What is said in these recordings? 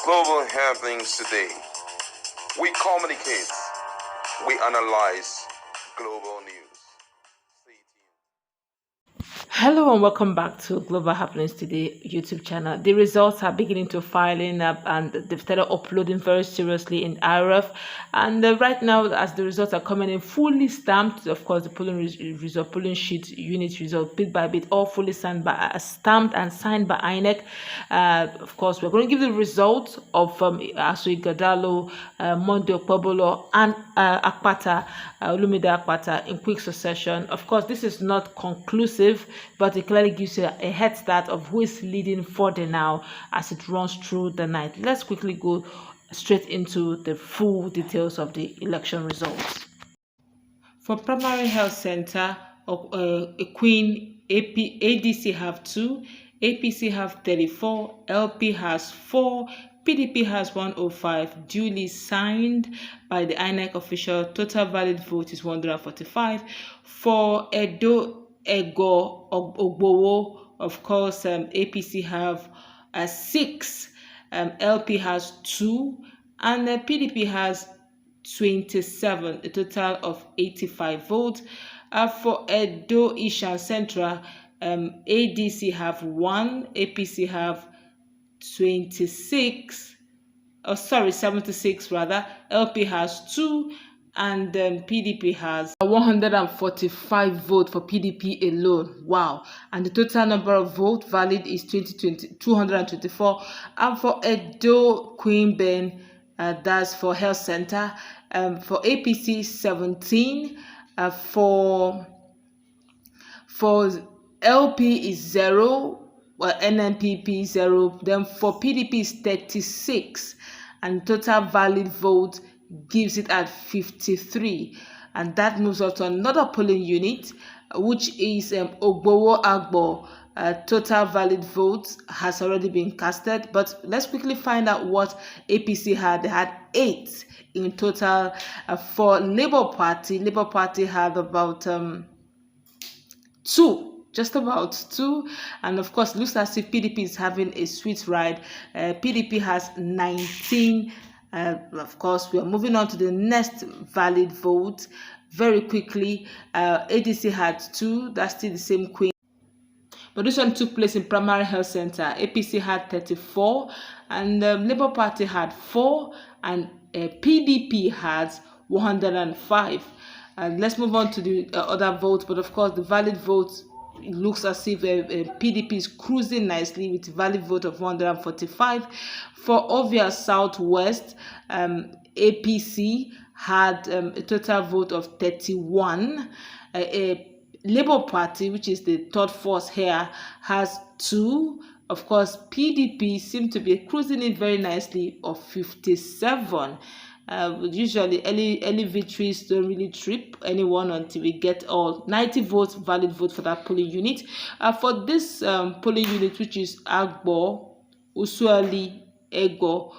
Global happenings today. We communicate, we analyze global news. Hello and welcome back to Global Happenings Today YouTube channel. The results are beginning to filing up and they've started uploading very seriously in IRF. And right now, as the results are coming in fully stamped, of course, the polling polling sheet unit result bit by bit, all fully stamped and signed by INEC. Of course, we're going to give the results of Asue Ighodalo, Okpebhole, and Olumide Akpata in quick succession. Of course, this is not conclusive, but it clearly gives you a head start of who is leading further now as it runs through the night. Let's quickly go straight into the full details of the election results. For primary health center, Queen ADC have 2, APC have 34, LP has 4, PDP has 105, duly signed by the INEC official. Total valid vote is 145. For Edo Egor Okokhuo, of course, APC have 6, LP has 2, and PDP has 27, a total of 85 votes. For Edo Ishan Central, ADC have 1, APC have 76 76 rather, LP has 2, and PDP has 145 votes for PDP alone. Wow. And the total number of votes valid is 224. And for Edo Queen Ben, that's for health center, for APC 17, for LP is 0, NNPP 0, then for PDP is 36, and total valid vote gives it at 53. And that moves on to another polling unit, which is Ogbowo Agbo. Total valid votes has already been casted, but let's quickly find out what APC had. They had 8 in total. For Labour Party had about 2. Just about 2, and of course, looks as if PDP is having a sweet ride. PDP has 19. Of course, we are moving on to the next valid vote very quickly. ADC had 2. That's still the same Queen, but this one took place in primary health center. APC had 34, and Labour Party had 4, and PDP had 105. Let's move on to the other votes, but of course, the valid votes, it looks as if PDP is cruising nicely with a valid vote of 145. For Ovia Southwest, APC had a total vote of 31. Labour Party, which is the third force here, has 2. Of course, PDP seem to be cruising in very nicely of 57. Usually early victories don't really trip anyone until we get all 90 votes valid vote for that polling unit. For this polling unit, which is Agbo Usually Egor,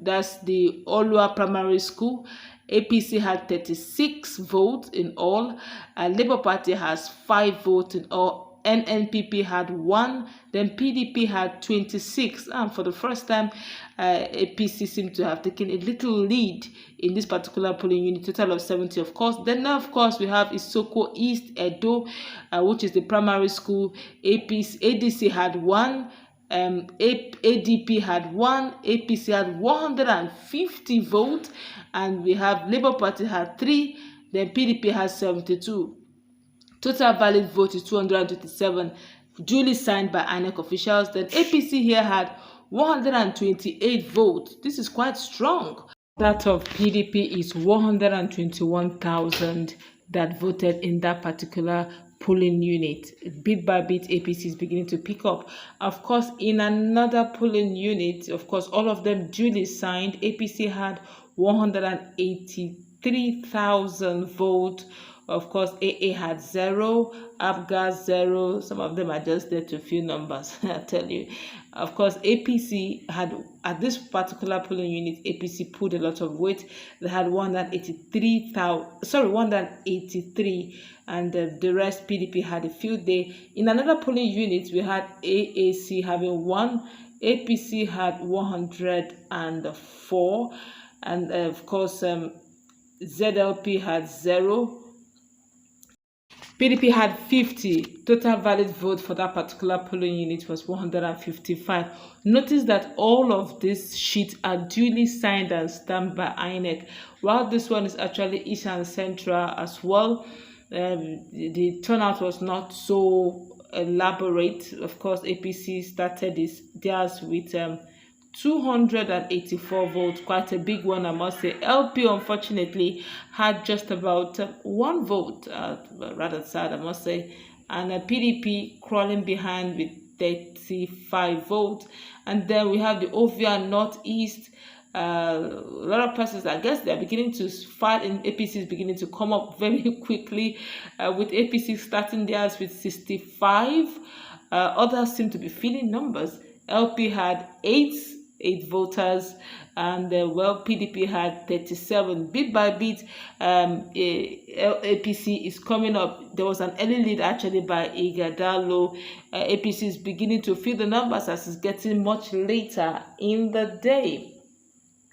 that's the Olua Primary School, APC had 36 votes in all. Labour Party has 5 votes in all. NNPP had 1, then PDP had 26, and for the first time, APC seemed to have taken a little lead in this particular polling unit, total of 70, of course. Then, of course, we have Etsako East Edo, which is the primary school. ADC had 1, ADP had 1, APC had 150 votes, and we have Labour Party had 3, then PDP has 72. Total valid vote is 227, duly signed by INEC officials. Then APC here had 128 votes. This is quite strong. That of PDP is 121,000 that voted in that particular polling unit. Bit by bit, APC is beginning to pick up. Of course, in another polling unit, of course, all of them duly signed. APC had 183,000 votes. Of course, AA had 0, Abgas 0. Some of them are just there to a few numbers, I tell you. Of course, APC had, at this particular polling unit, APC pulled a lot of weight. They had 183, and the rest PDP had a field day. In another polling unit, we had AAC having 1, APC had 104, and of course ZLP had 0. PDP had 50. Total valid vote for that particular polling unit was 155. Notice that all of these sheets are duly signed and stamped by INEC, while this one is actually East and Central as well. The turnout was not so elaborate. Of course, APC started theirs with 284 votes, quite a big one, I must say. LP unfortunately had just about 1 vote, rather sad, I must say, and PDP crawling behind with 35 votes. And then we have the Ovia Northeast. A lot of persons, I guess, they're beginning to fight, and APC is beginning to come up very quickly, with APC starting theirs with 65. Others seem to be feeling numbers. LP had 8 voters, and well, PDP had 37. Bit by bit, APC is coming up. There was an early lead actually by Ighodalo. APC is beginning to feel the numbers as it's getting much later in the day.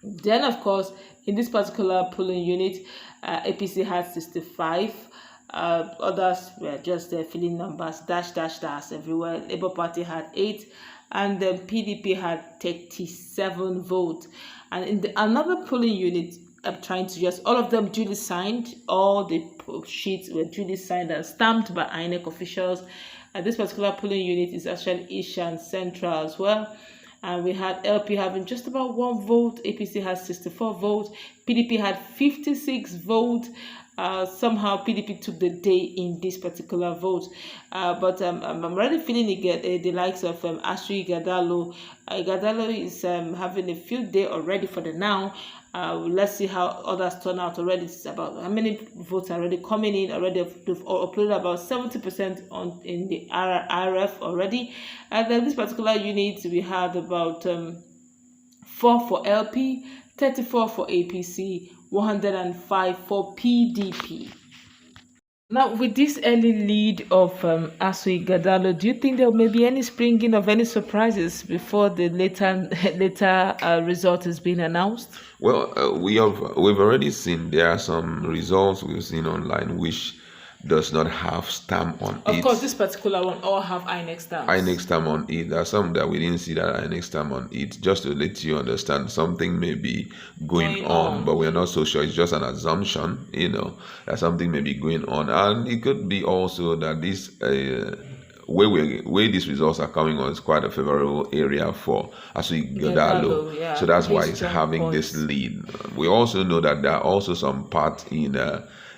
Then, of course, in this particular polling unit, APC had 65. Others were just filling numbers, dash everywhere. Labour Party had 8, and then PDP had 37 votes. And in another polling unit, I'm trying to just, all of them duly signed. All the sheets were duly signed and stamped by INEC officials. And this particular polling unit is actually East and Central as well. And we had LP having just about 1 vote. APC has 64 votes. PDP had 56 votes. Somehow PDP took the day in this particular vote. But I'm already feeling the likes of Asue Ighodalo. Ighodalo is having a field day already for the now. Let's see how others turn out already. It's about how many votes are already coming in already. They've uploaded about 70% in the RF already. And then this particular unit, we had about 4 for LP, 34 for APC, 105 for PDP. Now, with this early lead of Asue Ighodalo, do you think there may be any springing of any surprises before the later result has been announced? Well, we've already seen there are some results we've seen online which does not have stamp on it. Of course, this particular one all have INEC stamps. INEC stamp on it. There are some that we didn't see that INEC stamp on it. Just to let you understand, something may be going on, but we are not so sure. It's just an assumption, that something may be going on, and it could be also that this where these results are coming on is quite a favorable area for Asue Ighodalo. Yeah. So that's why it's having this lead. We also know that there are also some parts in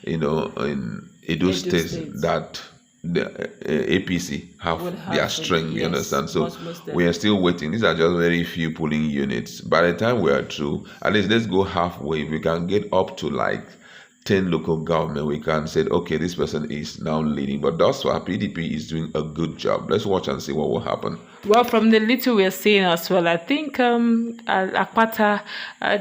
in Edo State that the APC have their strength, you understand? So we are still waiting. These are just very few polling units. By the time we are through, at least let's go halfway. We can get up to like 10 local government. We can say, okay, this person is now leading. But thus far, PDP is doing a good job. Let's watch and see what will happen. Well, from the little we're seeing as well, I think Akpata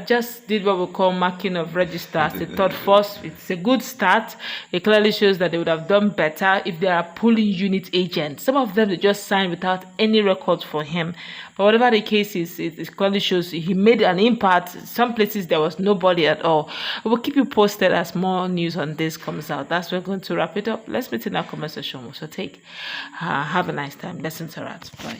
just did what we call marking of register as the third force. It's a good start. It clearly shows that they would have done better if they are polling unit agents. Some of them, they just signed without any records for him. But whatever the case is, it clearly shows he made an impact. Some places there was nobody at all. We'll keep you posted as more news on this comes out. That's where we're going to wrap it up. Let's meet in our comment section. So have a nice time. Let's interact. Bye.